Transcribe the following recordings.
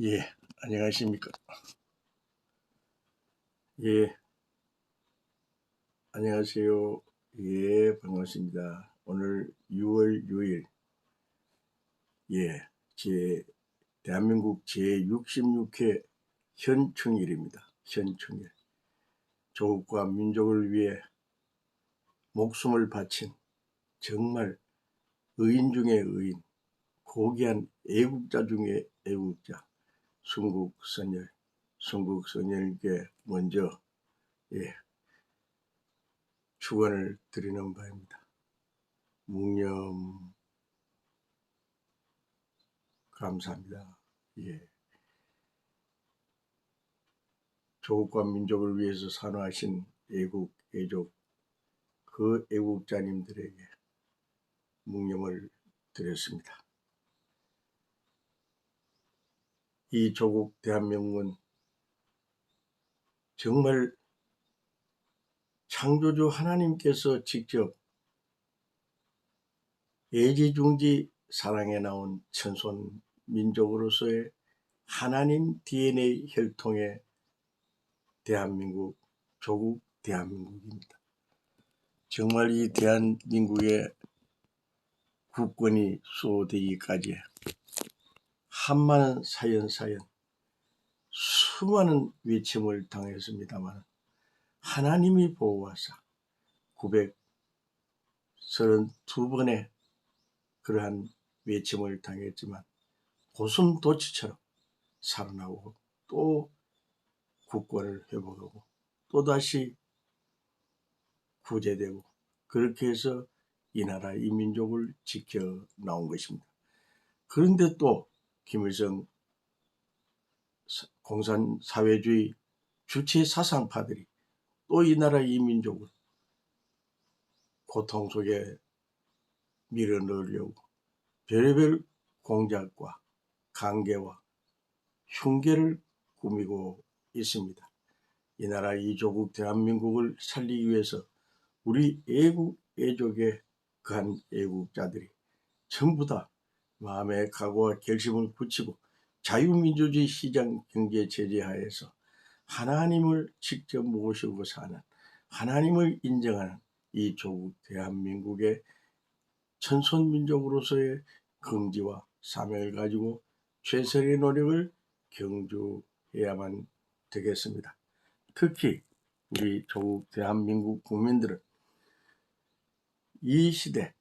예, 안녕하십니까. 예, 안녕하세요. 예, 반갑습니다. 오늘 6월 6일, 예, 대한민국 제66회 현충일입니다. 현충일. 조국과 민족을 위해 목숨을 바친 정말 의인 중의 의인, 고귀한 애국자 중의 애국자, 순국선열께 먼저, 예, 축원을 드리는 바입니다. 묵념 감사합니다. 예. 조국과 민족을 위해서 산화하신 애국, 애족, 그 애국자님들에게 묵념을 드렸습니다. 이 조국 대한민국은 정말 창조주 하나님께서 직접 애지중지 사랑에 나온 천손 민족으로서의 하나님 DNA 혈통의 대한민국, 조국 대한민국입니다. 정말 이 대한민국의 국권이 수호되기까지 한많은 사연 수많은 외침을 당했습니다만 하나님이 보호하사 932번의 그러한 외침을 당했지만 고슴도치처럼 살아나고 또 국권을 회복하고 또다시 구제되고 그렇게 해서 이 나라 이 민족을 지켜 나온 것입니다. 그런데 또 김일성 공산사회주의 주체 사상파들이 또 이 나라 이 민족을 고통 속에 밀어넣으려고 별의별 공작과 강계와 흉계를 꾸미고 있습니다. 이 나라 이 조국 대한민국을 살리기 위해서 우리 애국 애족의 그한 애국자들이 전부 다 마음의 각오와 결심을 굳히고 자유민주주의 시장 경제 체제 하에서 하나님을 직접 모시고 사는, 하나님을 인정하는 이 조국 대한민국의 천손민족으로서의 긍지와 사명을 가지고 최선의 노력을 경주해야만 되겠습니다. 특히 우리 조국 대한민국 국민들은 이 시대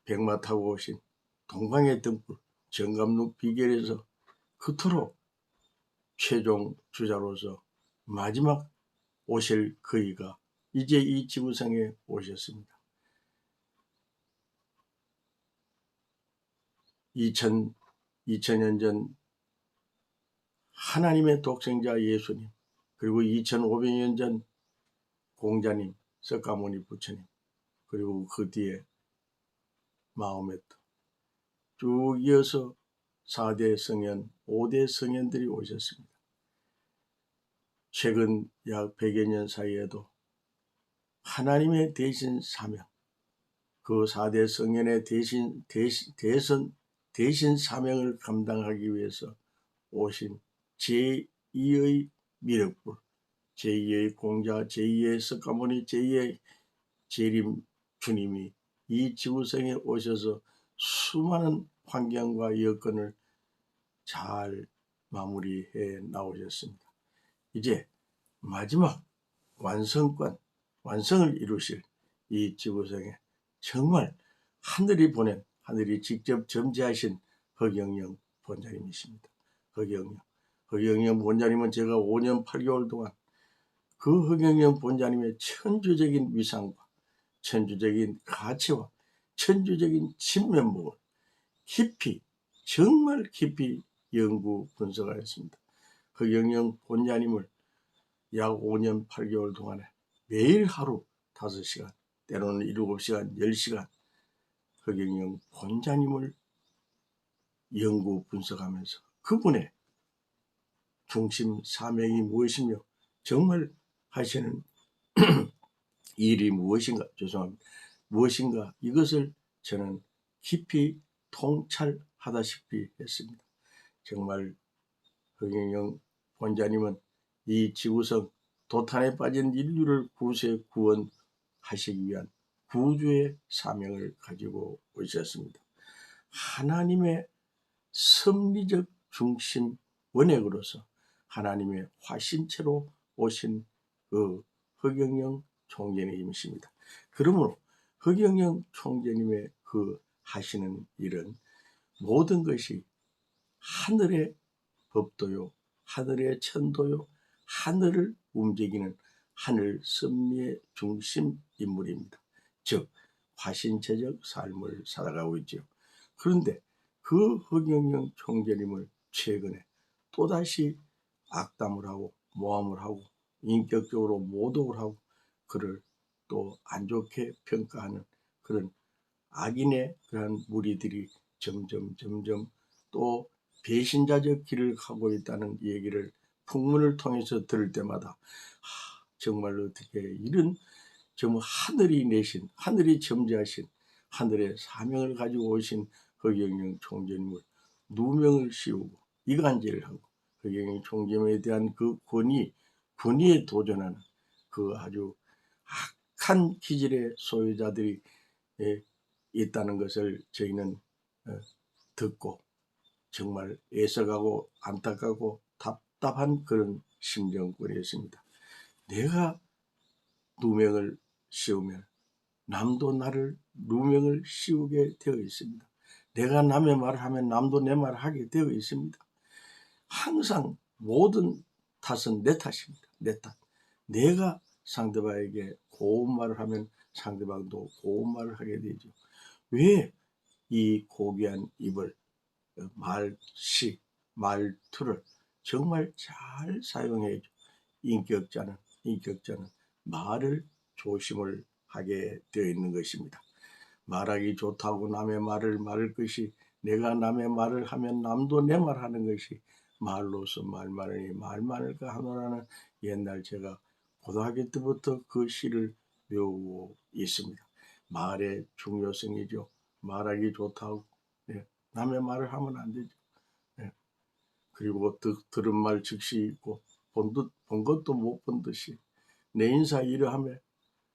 백마 타고 오신 동방의 등불 정감록 비결에서 그토록 최종 주자로서 마지막 오실 그이가 이제 이 지구상에 오셨습니다. 2000년 전 하나님의 독생자 예수님, 그리고 2500년 전 공자님, 석가모니 부처님, 그리고 그 뒤에 마호메트 쭉 이어서 4대 성현, 5대 성현들이 오셨습니다. 최근 약 100여 년 사이에도 하나님의 대신 사명, 그 4대 성현의 대신 사명을 감당하기 위해서 오신 제2의 미륵불, 제2의 공자, 제2의 석가모니, 제2의 재림 주님이 이 지구상에 오셔서 수많은 환경과 여건을 잘 마무리해 나오셨습니다. 이제 마지막 완성을 이루실 이 지구상에 정말 하늘이 직접 점지하신 허경영 본자님이십니다. 허경영 본자님은 제가 5년 8개월 동안 그 허경영 본자님의 천주적인 위상과 천주적인 가치와 천주적인 진면목을 정말 깊이 연구 분석하였습니다. 허경영 본자님을 약 5년 8개월 동안에 매일 하루 5시간, 때로는 7시간, 10시간 허경영 본자님을 연구 분석하면서 그분의 중심 사명이 무엇이며 정말 하시는 일이 무엇인가 이것을 저는 깊이 통찰하다시피 했습니다. 정말 허경영 원장님은 이 지구성 도탄에 빠진 인류를 구원하시기 위한 구주의 사명을 가지고 오셨습니다. 하나님의 섭리적 중심 원액으로서 하나님의 화신체로 오신 그 허경영 총재님이십니다. 그러므로 허경영 총재님의 그 하시는 일은 모든 것이 하늘의 법도요, 하늘의 천도요, 하늘을 움직이는 하늘 섭리의 중심 인물입니다. 즉 화신체적 삶을 살아가고 있죠. 그런데 그 허경영 총재님을 최근에 또다시 악담을 하고 모함을 하고 인격적으로 모독을 하고 그를 또 안 좋게 평가하는 그런 악인의 그런 무리들이 점점 또 배신자적 길을 가고 있다는 얘기를 풍문을 통해서 들을 때마다 정말 어떻게 이런 정말 하늘이 내신, 하늘이 점지하신 하늘의 사명을 가지고 오신 허경영 총재님을 누명을 씌우고 이간질을 하고 허경영 총재님에 대한 그 권위에 도전하는 그 아주 악한 기질의 소유자들이 있다는 것을 저희는 듣고 정말 애석하고 안타깝고 답답한 그런 심정거리였습니다. 내가 누명을 씌우면 남도 나를 누명을 씌우게 되어 있습니다. 내가 남의 말을 하면 남도 내 말을 하게 되어 있습니다. 항상 모든 탓은 내 탓입니다. 내 탓. 내가 상대방에게 고운 말을 하면 상대방도 고운 말을 하게 되죠. 왜 이 고귀한 입을 말투를 정말 잘 사용해야죠. 인격자는 말을 조심을 하게 되어 있는 것입니다. 말하기 좋다고 남의 말을 말할 것이 내가 남의 말을 하면 남도 내 말하는 것이 말로서 말 많으니 말 많을까 하노라는 옛날 제가 고등학교 때부터 그 시를 외우고 있습니다. 말의 중요성이죠. 말하기 좋다고 남의 말을 하면 안 되죠. 그리고 들은 말 즉시 있고 본 것도 못 본 듯이 내 인사 이러하며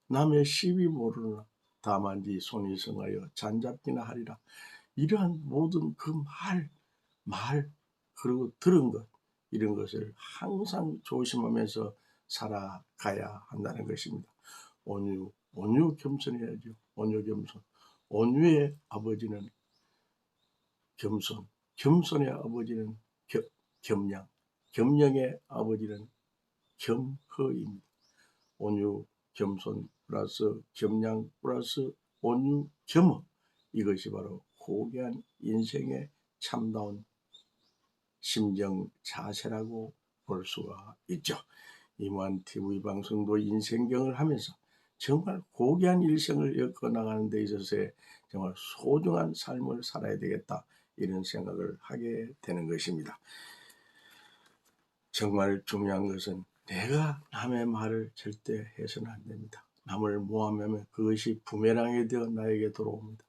남의 시비 모르나 다만 네 손이 성하여 잔잡기나 하리라. 이러한 모든 그 말 그리고 들은 것 이런 것을 항상 조심하면서 살아가야 한다는 것입니다. 온유 겸손해야죠. 온유 겸손. 온유의 아버지는 겸손, 겸손의 아버지는 겸양, 겸양의 아버지는 겸허입니다. 온유 겸손 플러스 겸양 플러스 온유 겸허, 이것이 바로 고귀한 인생의 참다운 심정 자세라고 볼 수가 있죠. 이무한 TV 방송도 인생경을 하면서 정말 고귀한 일생을 엮어나가는 데 있어서의 정말 소중한 삶을 살아야 되겠다, 이런 생각을 하게 되는 것입니다. 정말 중요한 것은 내가 남의 말을 절대 해서는 안 됩니다. 남을 모함하면 그것이 부메랑이 되어 나에게 돌아옵니다.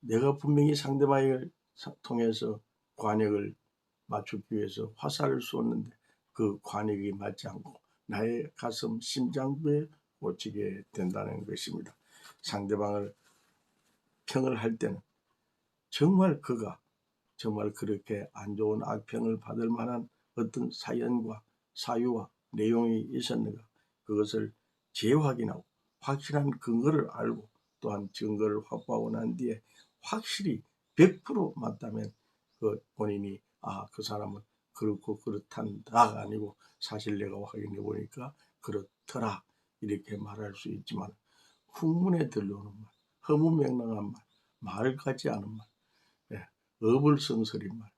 내가 분명히 상대방을 통해서 관역을 맞추기 위해서 화살을 쏘는데 그 관역이 맞지 않고 나의 가슴 심장부에 꽂히게 된다는 것입니다. 상대방을 평을 할 때는 정말 그가 정말 그렇게 안 좋은 악평을 받을 만한 어떤 사연과 사유와 내용이 있었는가, 그것을 재확인하고 확실한 근거를 알고 또한 증거를 확보하고 난 뒤에 확실히 100% 맞다면 그 본인이 그 사람은 그렇고 그렇단다가 아니고 사실 내가 확인해 보니까 그렇더라 이렇게 말할 수 있지만, 풍문에 들려오는 말, 허무맹랑한 말 같지 않은 말, 어불성설인 말,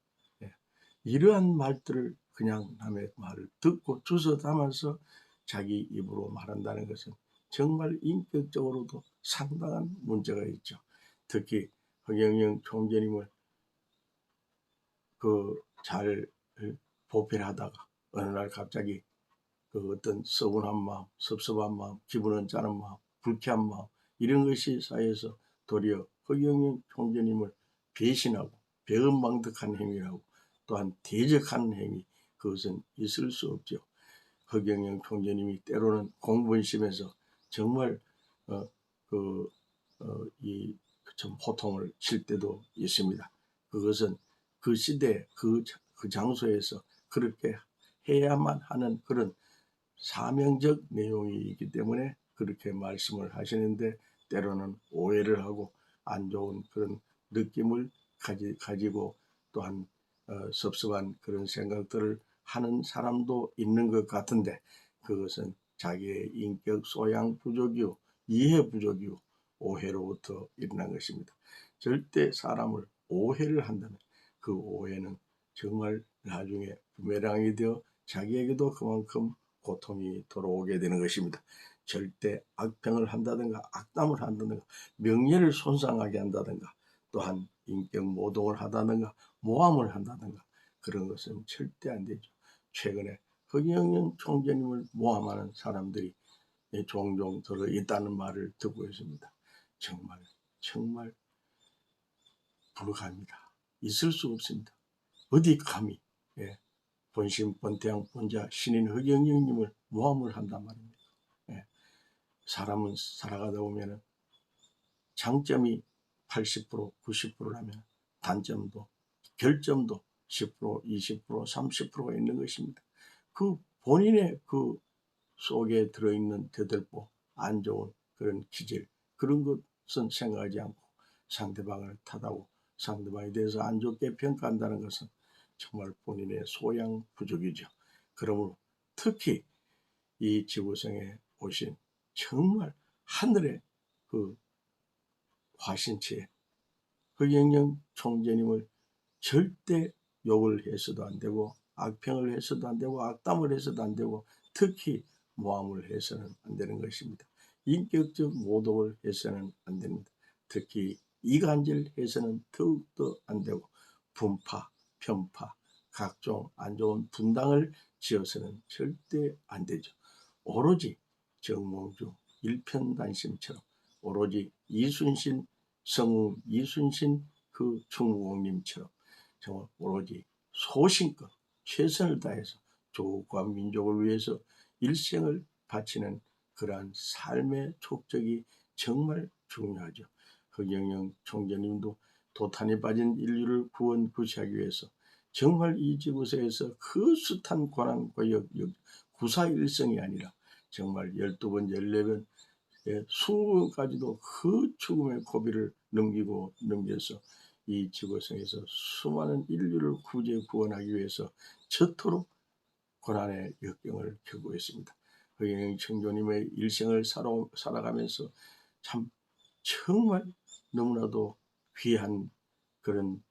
이러한 말들을 그냥 남의 말을 듣고 주워 담아서 자기 입으로 말한다는 것은 정말 인격적으로도 상당한 문제가 있죠. 특히 허경영 총재님을 잘 보필하다가 어느 날 갑자기 어떤 서운한 마음, 섭섭한 마음, 기분은 짜는 마음, 불쾌한 마음, 이런 것이 쌓여서 도리어 허경영 총재님을 배신하고 배은망덕한 행위를 하고 또한 대적하는 행위, 그것은 있을 수 없죠. 허경영 총재님이 때로는 공분심에서 정말 좀 호통을 칠 때도 있습니다. 그것은 그 시대 그 장소에서 그렇게 해야만 하는 그런 사명적 내용이기 때문에 그렇게 말씀을 하시는데, 때로는 오해를 하고 안 좋은 그런 느낌을 가지고 또한 섭섭한 그런 생각들을 하는 사람도 있는 것 같은데, 그것은 자기의 인격 소양 부족이요, 이해 부족이요, 오해로부터 일어난 것입니다. 절대 사람을 오해를 한다면 그 오해는 정말 나중에 부메랑이 되어 자기에게도 그만큼 고통이 돌아오게 되는 것입니다. 절대 악평을 한다든가 악담을 한다든가 명예를 손상하게 한다든가 또한 인격 모독을 하다든가 모함을 한다든가 그런 것은 절대 안 되죠. 최근에 허경영 총재님을 모함하는 사람들이 종종 들어있다는 말을 듣고 있습니다. 정말 불가합니다. 있을 수 없습니다. 어디 감히 본심본태양 본자 신인 허경영님을 모함을 한단 말입니다. 사람은 살아가다 보면 장점이 80%, 90%라면 단점도, 결점도 10%, 20%, 30%가 있는 것입니다. 그 본인의 그 속에 들어있는 대들보, 안 좋은 그런 기질, 그런 것은 생각하지 않고 상대방을 탓하고 상대방에 대해서 안 좋게 평가한다는 것은 정말 본인의 소양 부족이죠. 그러므로 특히 이 지구상에 오신 정말 하늘의 그 화신체 허경영 총재님을 절대 욕을 해서도 안 되고 악평을 해서도 안 되고 악담을 해서도 안 되고 특히 모함을 해서는 안 되는 것입니다. 인격적 모독을 해서는 안 됩니다. 특히 이간질 해서는 더욱더 안 되고 분파, 편파, 각종 안 좋은 분당을 지어서는 절대 안 되죠. 오로지 정몽주 일편단심처럼 오로지 이순신 성우 이순신 그 충무공님처럼 정말 오로지 소신껏 최선을 다해서 조국과 민족을 위해서 일생을 바치는 그러한 삶의 족적이 정말 중요하죠. 허경영 총재님도 도탄이 빠진 인류를 구원구시하기 위해서 정말 이 지구상에서 그 숱한 고난과 구사일성이 아니라 정말 12번, 14번, 20번까지도 그 죽음의 고비를 넘겨서 이 지구상에서 수많은 인류를 구원하기 위해서 저토록 고난의 역경을 겪고 있습니다. 허경영 총재님의 일생을 살아가면서 참 정말 너무나도 귀한 그런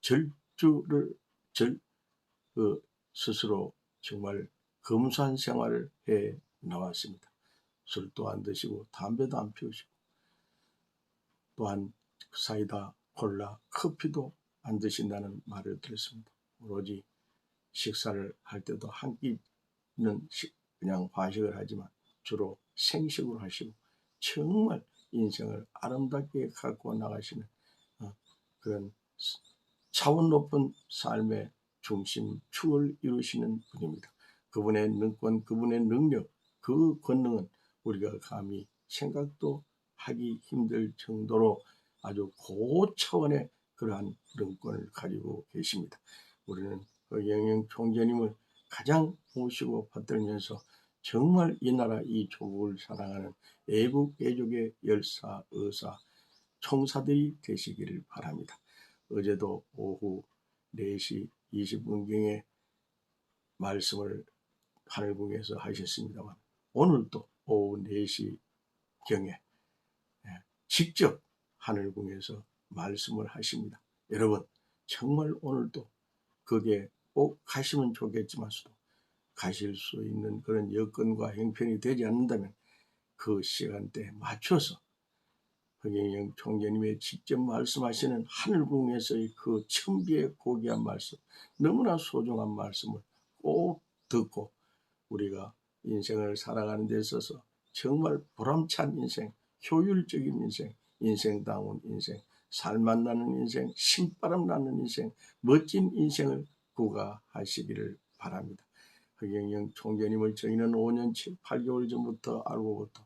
절주를 스스로 정말 검소한 생활을 해 나왔습니다. 술도 안 드시고 담배도 안 피우시고 또한 사이다, 콜라, 커피도 안 드신다는 말을 들었습니다. 오로지 식사를 할 때도 한 끼는 그냥 과식을 하지만 주로 생식으로 하시고 정말 인생을 아름답게 갖고 나가시는 그런 차원 높은 삶의 중심, 축을 이루시는 분입니다. 그분의 능권, 그분의 능력, 그 권능은 우리가 감히 생각도 하기 힘들 정도로 아주 고차원의 그러한 능권을 가지고 계십니다. 우리는 허경영 총재님을 가장 모시고 받들면서 정말 이 나라 이 조국을 사랑하는 애국애족의 열사, 의사, 총사들이 되시기를 바랍니다. 어제도 오후 4시 20분경에 말씀을 하늘궁에서 하셨습니다만 오늘도 오후 4시경에 직접 하늘궁에서 말씀을 하십니다. 여러분 정말 오늘도 거기에 꼭 가시면 좋겠지만서도 가실 수 있는 그런 여건과 형편이 되지 않는다면 그 시간대에 맞춰서 허경영 총재님의 직접 말씀하시는 하늘궁에서의 그 천비의 고귀한 말씀, 너무나 소중한 말씀을 꼭 듣고 우리가 인생을 살아가는 데 있어서 정말 보람찬 인생, 효율적인 인생, 인생다운 인생, 살맛 나는 인생, 신바람 나는 인생, 멋진 인생을 구가하시기를 바랍니다. 허경영 총재님을 저희는 5년 7, 8개월 전부터 알고부터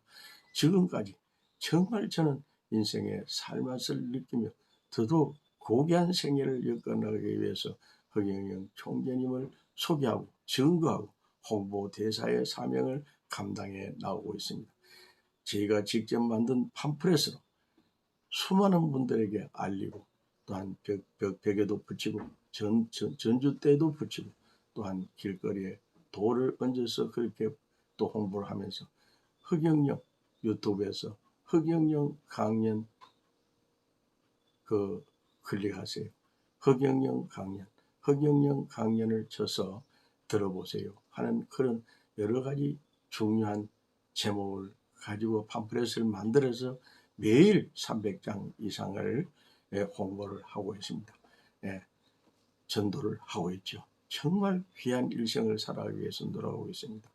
지금까지 정말 저는 인생의 살맛을 느끼며 더더욱 고귀한 생애를 엮어나가기 위해서 허경영 총재님을 소개하고 증거하고 홍보 대사의 사명을 감당해 나오고 있습니다. 제가 직접 만든 팜플렛으로 수많은 분들에게 알리고 또한 벽에도 붙이고 전주대도 붙이고 또한 길거리에 돌을 얹어서 그렇게 또 홍보를 하면서 허경영 유튜브에서 허경영 강연 클릭하세요. 허경영 강연, 허경영 강연을 쳐서 들어보세요 하는 그런 여러 가지 중요한 제목을 가지고 팜플렛을 만들어서 매일 300장 이상을 홍보를 하고 있습니다. 전도를 하고 있죠. 정말 귀한 일생을 살아가기 위해서 노력하고 있습니다.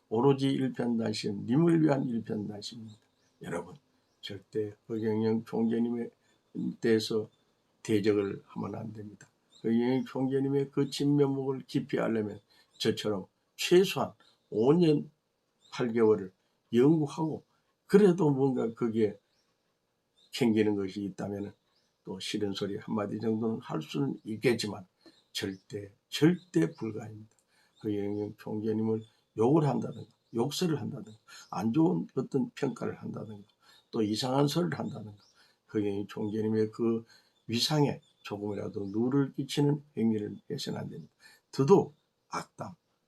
오로지 일편단심, 님을 위한 일편단심입니다. 여러분, 절대 허경영 총재님에 대해서 대적을 하면 안 됩니다. 허경영 총재님의 그 진면목을 깊이 알려면 저처럼 최소한 5년 8개월을 연구하고 그래도 뭔가 거기에 캥기는 것이 있다면 또 싫은 소리 한마디 정도는 할 수는 있겠지만 절대 불가입니다. 허경영 총재님을 욕을 한다든가 욕설을 한다든가 안 좋은 어떤 평가를 한다든가 또 이상한 소리를 한다든가 허경영 총재님의 그 위상에 조금이라도 누를 끼치는 행위를 해서는 안 됩니다. 더더욱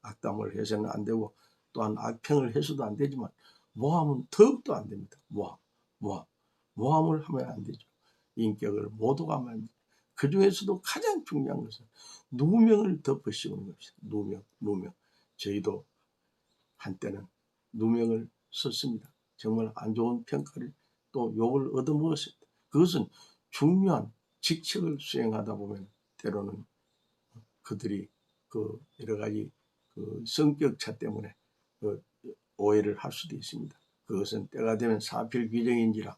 악담을 해서는 안 되고 또한 악평을 해서도 안 되지만 모함은 더욱도 안 됩니다. 모함을 하면 안 되죠. 인격을 모독하면 안 되죠. 그 중에서도 가장 중요한 것은 누명을 덮어씌우는 것입니다. 누명. 저희도 한때는 누명을 썼습니다. 정말 안 좋은 평가를 또 욕을 얻어먹었습니다. 그것은 중요한 직책을 수행하다 보면 때로는 그들이 그 여러 가지 그 성격차 때문에 그 오해를 할 수도 있습니다. 그것은 때가 되면 사필 규정인지라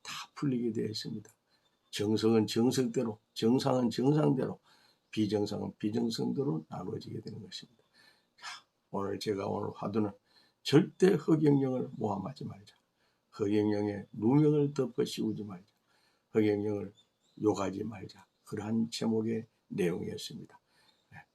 다 풀리게 되어 있습니다. 정성은 정성대로, 정상은 정상대로, 비정상은 비정상대로 나누어지게 되는 것입니다. 자, 오늘 화두는 절대 허경영을 모함하지 말자. 허경영의 누명을 덮어 씌우지 말자. 허경영을 욕하지 말자. 그러한 제목의 내용이었습니다.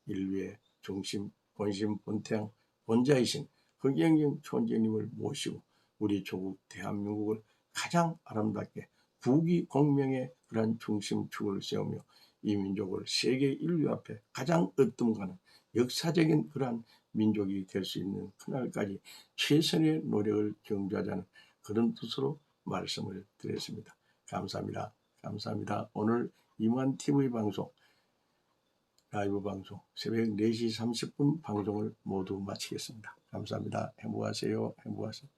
인류의 중심, 본심, 본태양, 본자이신 허경영 총재님을 모시고 우리 조국 대한민국을 가장 아름답게 부귀공명의 그러한 중심축을 세우며 이 민족을 세계 인류 앞에 가장 으뜸가는 역사적인 그러한 민족이 될 수 있는 그날까지 최선의 노력을 경주하자는 그런 뜻으로 말씀을 드렸습니다. 감사합니다. 감사합니다. 오늘 이만TV 방송 라이브 방송 새벽 4시 30분 방송을 모두 마치겠습니다. 감사합니다. 행복하세요. 행복하세요.